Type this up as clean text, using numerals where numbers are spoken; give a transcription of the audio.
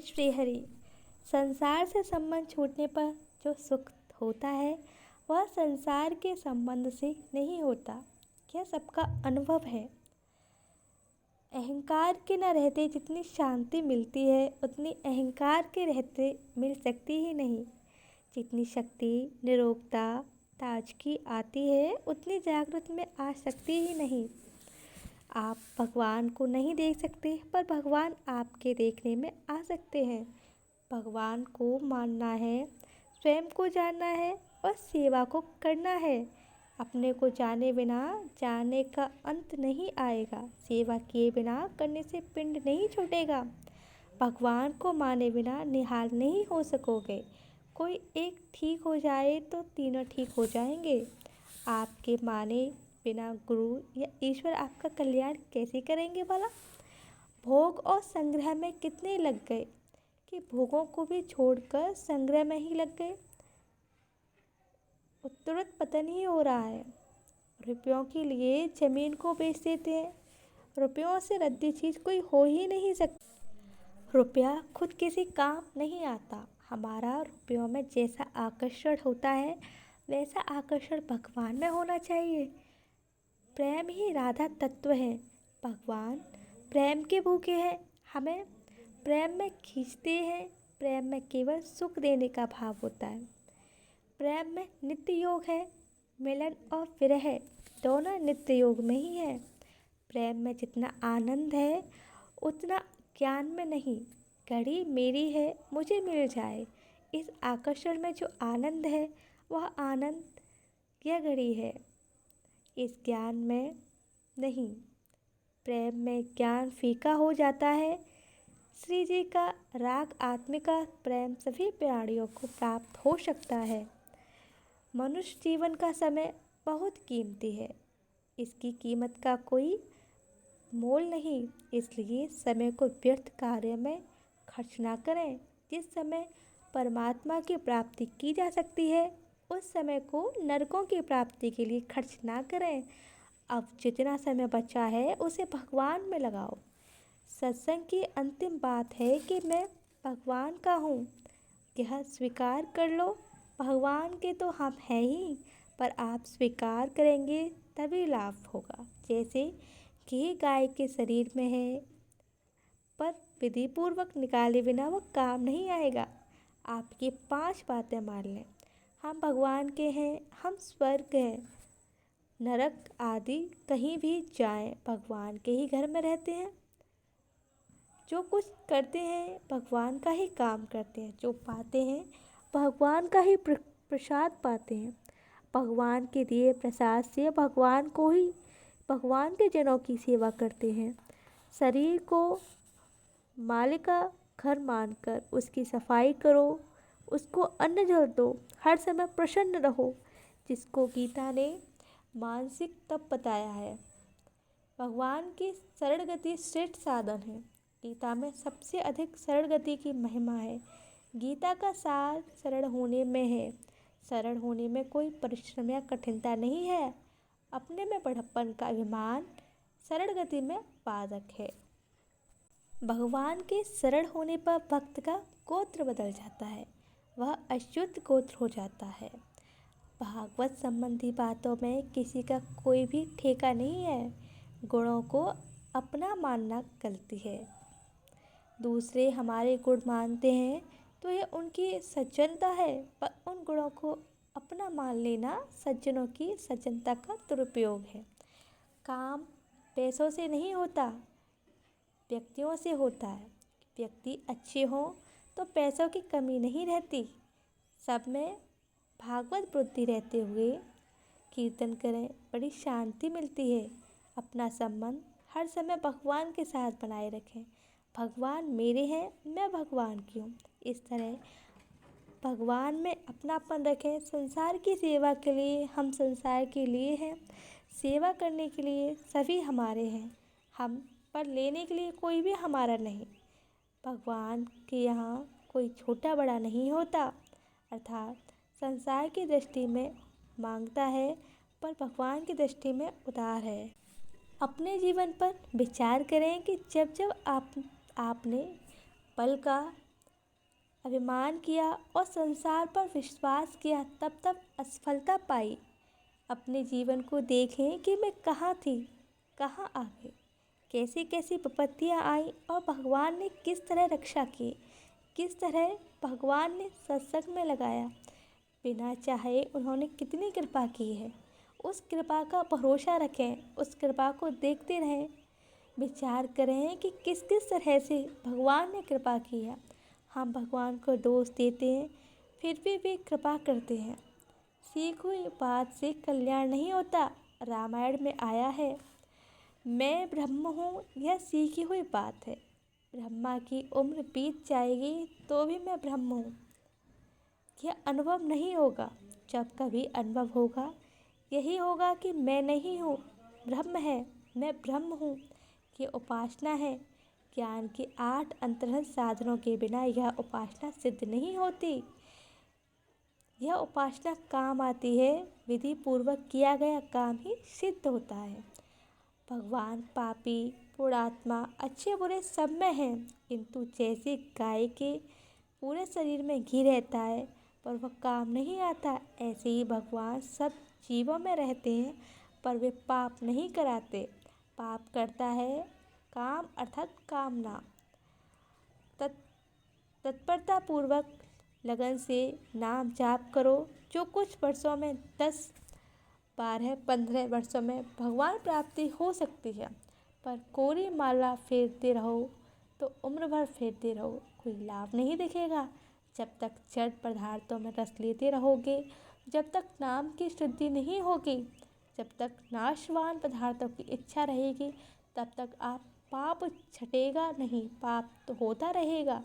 श्रीहरि। संसार से संबंध छूटने पर जो सुख होता है वह संसार के संबंध से नहीं होता, यह सबका अनुभव है। अहंकार के न रहते जितनी शांति मिलती है उतनी अहंकार के रहते मिल सकती ही नहीं। जितनी शक्ति, निरोगता, ताजगी आती है उतनी जागृत में आ सकती ही नहीं। आप भगवान को नहीं देख सकते पर भगवान आपके देखने में आ सकते हैं। भगवान को मानना है, स्वयं को जानना है और सेवा को करना है। अपने को जाने बिना जाने का अंत नहीं आएगा। सेवा किए बिना करने से पिंड नहीं छूटेगा। भगवान को माने बिना निहाल नहीं हो सकोगे। कोई एक ठीक हो जाए तो तीनों ठीक हो जाएंगे। आपके माने बिना गुरु या ईश्वर आपका कल्याण कैसे करेंगे भला? भोग और संग्रह में कितने लग गए कि भोगों को भी छोड़कर संग्रह में ही लग गए। तुरंत पतन ही हो रहा है। रुपयों के लिए जमीन को बेच देते हैं। रुपयों से रद्दी चीज कोई हो ही नहीं सकती। रुपया खुद किसी काम नहीं आता। हमारा रुपयों में जैसा आकर्षण होता है वैसा आकर्षण भगवान में होना चाहिए। प्रेम ही राधा तत्व है। भगवान प्रेम के भूखे हैं, हमें प्रेम में खींचते हैं। प्रेम में केवल सुख देने का भाव होता है। प्रेम में नित्य योग है। मिलन और विरह दोनों नित्य योग में ही है। प्रेम में जितना आनंद है उतना ज्ञान में नहीं। घड़ी मेरी है, मुझे मिल जाए। इस आकर्षण में जो आनंद है वह आनंद यह घड़ी है, इस ज्ञान में नहीं। प्रेम में ज्ञान फीका हो जाता है। श्री जी का राग आत्मिका प्रेम सभी प्राणियों को प्राप्त हो सकता है। मनुष्य जीवन का समय बहुत कीमती है। इसकी कीमत का कोई मोल नहीं। इसलिए समय को व्यर्थ कार्य में खर्च ना करें। जिस समय परमात्मा की प्राप्ति की जा सकती है उस समय को नरकों की प्राप्ति के लिए खर्च ना करें। अब जितना समय बचा है उसे भगवान में लगाओ। सत्संग की अंतिम बात है कि मैं भगवान का हूँ, यह स्वीकार कर लो। भगवान के तो हम हैं ही, पर आप स्वीकार करेंगे तभी लाभ होगा। जैसे कि गाय के शरीर में है पर विधि पूर्वक निकाले बिना वह काम नहीं आएगा। आपकी 5 बातें मान लें। हम भगवान के हैं, हम स्वर्ग हैं, नरक आदि कहीं भी जाएं भगवान के ही घर में रहते हैं। जो कुछ करते हैं भगवान का ही काम करते हैं। जो पाते हैं भगवान का ही प्रसाद पाते हैं। भगवान के दिए प्रसाद से भगवान को ही, भगवान के जनों की सेवा करते हैं। शरीर को मालिक का घर मानकर उसकी सफाई करो, उसको अन्न जल दो, हर समय प्रसन्न रहो। जिसको गीता ने मानसिक तप बताया है। भगवान की सरल गति श्रेष्ठ साधन है। गीता में सबसे अधिक सरल गति की महिमा है। गीता का सार सरल होने में है। सरल होने में कोई परिश्रम या कठिनता नहीं है। अपने में बड़प्पन का अभिमान सरल गति में बाधक है। भगवान के सरल होने पर भक्त का गोत्र बदल जाता है, वह अच्युत गोत्र हो जाता है। भागवत संबंधी बातों में किसी का कोई भी ठेका नहीं है। गुणों को अपना मानना गलती है। दूसरे हमारे गुण मानते हैं तो ये उनकी सज्जनता है, पर उन गुणों को अपना मान लेना सज्जनों की सज्जनता का दुरुपयोग है। काम पैसों से नहीं होता, व्यक्तियों से होता है। व्यक्ति अच्छे हों तो पैसों की कमी नहीं रहती। सब में भागवत बुद्धि रहते हुए कीर्तन करें, बड़ी शांति मिलती है। अपना संबंध हर समय भगवान के साथ बनाए रखें। भगवान मेरे हैं, मैं भगवान की हूँ। इस तरह भगवान में अपनापन रखें। संसार की सेवा के लिए हम संसार के लिए हैं, सेवा करने के लिए सभी हमारे हैं। हम पर लेने के लिए कोई भी हमारा नहीं। भगवान के यहाँ कोई छोटा बड़ा नहीं होता। अर्थात संसार की दृष्टि में मांगता है पर भगवान की दृष्टि में उदार है। अपने जीवन पर विचार करें कि जब जब आपने पल का अभिमान किया और संसार पर विश्वास किया, तब तब असफलता पाई। अपने जीवन को देखें कि मैं कहाँ थी, कहाँ आ गई, कैसी कैसी विपत्तियाँ आई और भगवान ने किस तरह रक्षा की, किस तरह भगवान ने सत्संग में लगाया। बिना चाहे उन्होंने कितनी कृपा की है। उस कृपा का भरोसा रखें, उस कृपा को देखते रहें। विचार करें कि किस किस तरह से भगवान ने कृपा की है। हम भगवान को दोष देते हैं, फिर भी वे कृपा करते हैं। सीखी हुई बात से कल्याण नहीं होता। रामायण में आया है, मैं ब्रह्म हूँ, यह सीखी हुई बात है। ब्रह्मा की उम्र बीत जाएगी तो भी मैं ब्रह्म हूँ, यह अनुभव नहीं होगा। जब कभी अनुभव होगा, यही होगा कि मैं नहीं हूँ, ब्रह्म है, मैं ब्रह्म हूँ। ये उपासना है। ज्ञान के 8 अंतर्गत साधनों के बिना यह उपासना सिद्ध नहीं होती। यह उपासना काम आती है, विधि पूर्वक किया गया काम ही सिद्ध होता है। भगवान पापी, पुणात्मा, अच्छे बुरे सब में हैं, किंतु जैसे गाय के पूरे शरीर में घी रहता है पर वह काम नहीं आता, ऐसे ही भगवान सब जीवों में रहते हैं पर वे पाप नहीं कराते। पाप करता है काम अर्थात कामना। तत्परता पूर्वक लगन से नाम जाप करो। जो कुछ वर्षों में 10, 12, 15 वर्षों में भगवान प्राप्ति हो सकती है, पर कोरी माला फेरते रहो तो उम्र भर फेरते रहो, कोई लाभ नहीं दिखेगा। जब तक जड़ पदार्थों में रस लेते रहोगे, जब तक नाम की शुद्धि नहीं होगी, जब तक नाशवान पदार्थों की इच्छा रहेगी, तब तक आप पाप छटेगा नहीं, पाप तो होता रहेगा।